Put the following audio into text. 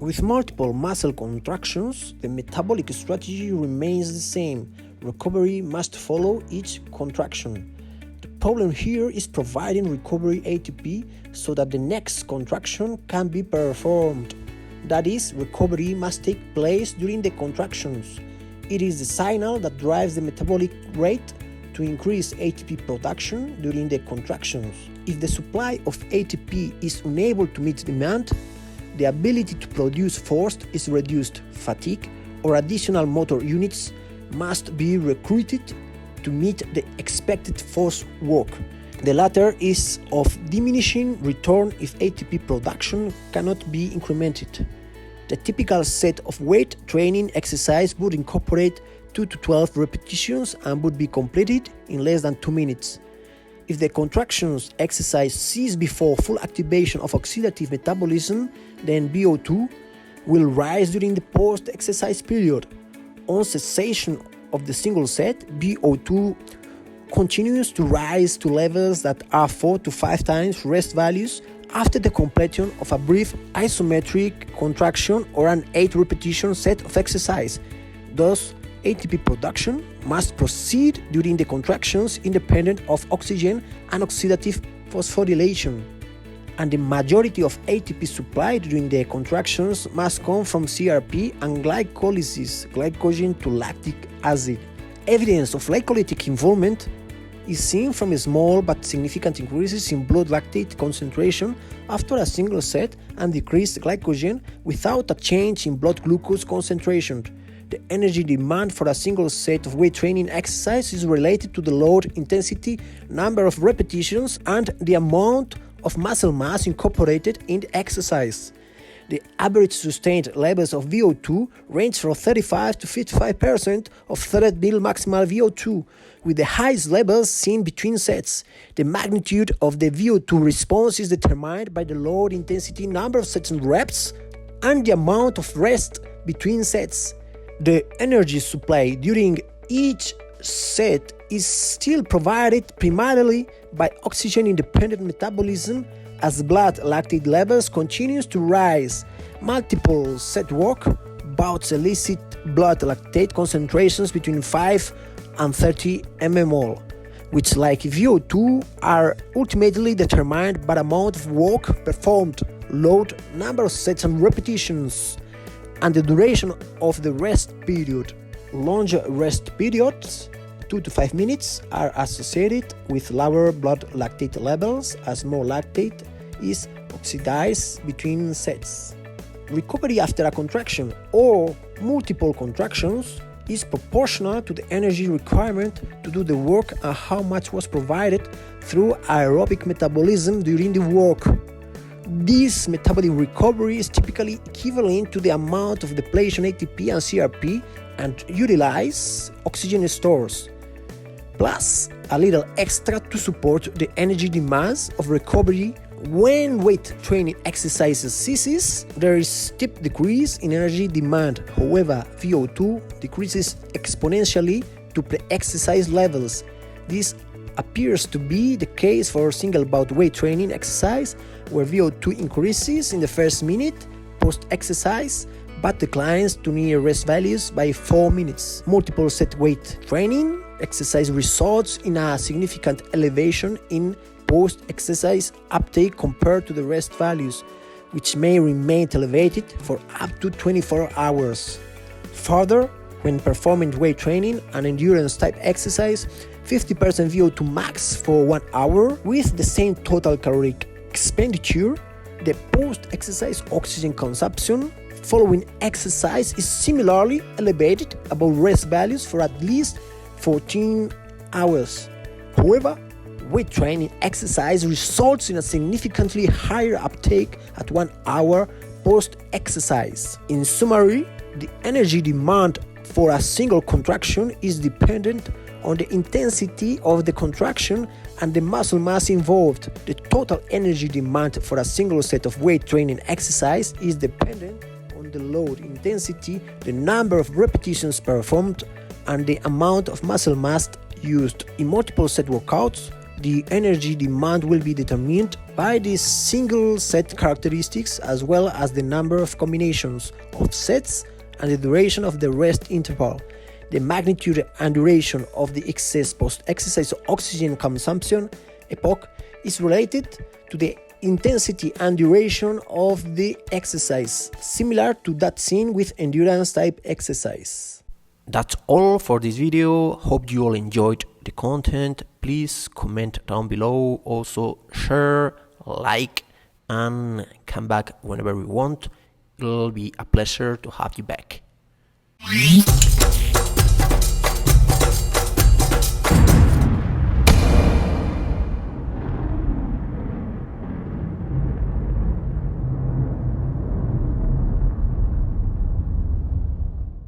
With multiple muscle contractions, the metabolic strategy remains the same. Recovery must follow each contraction. The problem here is providing recovery ATP so that the next contraction can be performed. That is, recovery must take place during the contractions. It is the signal that drives the metabolic rate to increase ATP production during the contractions. If the supply of ATP is unable to meet demand, the ability to produce force is reduced. Fatigue or additional motor units must be recruited to meet the expected force work. The latter is of diminishing return if ATP production cannot be incremented. The typical set of weight training exercise would incorporate 2 to 12 repetitions and would be completed in less than 2 minutes. If the contractions exercise cease before full activation of oxidative metabolism, then VO2 will rise during the post-exercise period. On cessation of the single set, VO2 continues to rise to levels that are 4 to 5 times rest values after the completion of a brief isometric contraction or an 8 repetition set of exercise. Thus, ATP production must proceed during the contractions independent of oxygen and oxidative phosphorylation. And the majority of ATP supplied during the contractions must come from CRP and glycolysis, glycogen to lactic acid. Evidence of glycolytic involvement is seen from small but significant increases in blood lactate concentration after a single set and decreased glycogen without a change in blood glucose concentration. The energy demand for a single set of weight training exercise is related to the load intensity, number of repetitions, and the amount of muscle mass incorporated in the exercise. The average sustained levels of VO2 range from 35 to 55% of third meal maximal VO2, with the highest levels seen between sets. The magnitude of the VO2 response is determined by the load intensity, number of sets and reps, and the amount of rest between sets. The energy supply during each set is still provided primarily by oxygen-independent metabolism as blood lactate levels continues to rise. Multiple set work bouts elicit blood lactate concentrations between 5 and 30 mmol, which, like VO2, are ultimately determined by the amount of work performed, load, number of sets and repetitions, and the duration of the rest period. Longer rest periods, 2 to 5 minutes, are associated with lower blood lactate levels as more lactate is oxidized between sets. Recovery after a contraction or multiple contractions is proportional to the energy requirement to do the work and how much was provided through aerobic metabolism during the work. This metabolic recovery is typically equivalent to the amount of depletion ATP and CRP and utilize oxygen stores, plus a little extra to support the energy demands of recovery. When weight training exercises ceases, there is steep decrease in energy demand. However, VO2 decreases exponentially to pre-exercise levels. This appears to be the case for single bout weight training exercise, where VO2 increases in the first minute post-exercise but declines to near rest values by 4 minutes. Multiple set weight training exercise results in a significant elevation in post-exercise uptake compared to the rest values, which may remain elevated for up to 24 hours. Further, when performing weight training and endurance type exercise, 50% VO2 max for 1 hour with the same total caloric expenditure, the post-exercise oxygen consumption following exercise is similarly elevated above rest values for at least 14 hours. However, weight training exercise results in a significantly higher uptake at 1 hour post-exercise. In summary, the energy demand for a single contraction is dependent on the intensity of the contraction and the muscle mass involved. The total energy demand for a single set of weight training exercise is dependent on the load intensity, the number of repetitions performed, and the amount of muscle mass used. In multiple set workouts, The energy demand will be determined by the single set characteristics as well as the number of combinations of sets and the duration of the rest interval. The magnitude and duration of the excess post-exercise oxygen consumption epoch is related to the intensity and duration of the exercise, similar to that seen with endurance type exercise. That's all for this video. Hope you all enjoyed the content. Please comment down below. Also share, like, and come back whenever we want. It'll be a pleasure to have you back.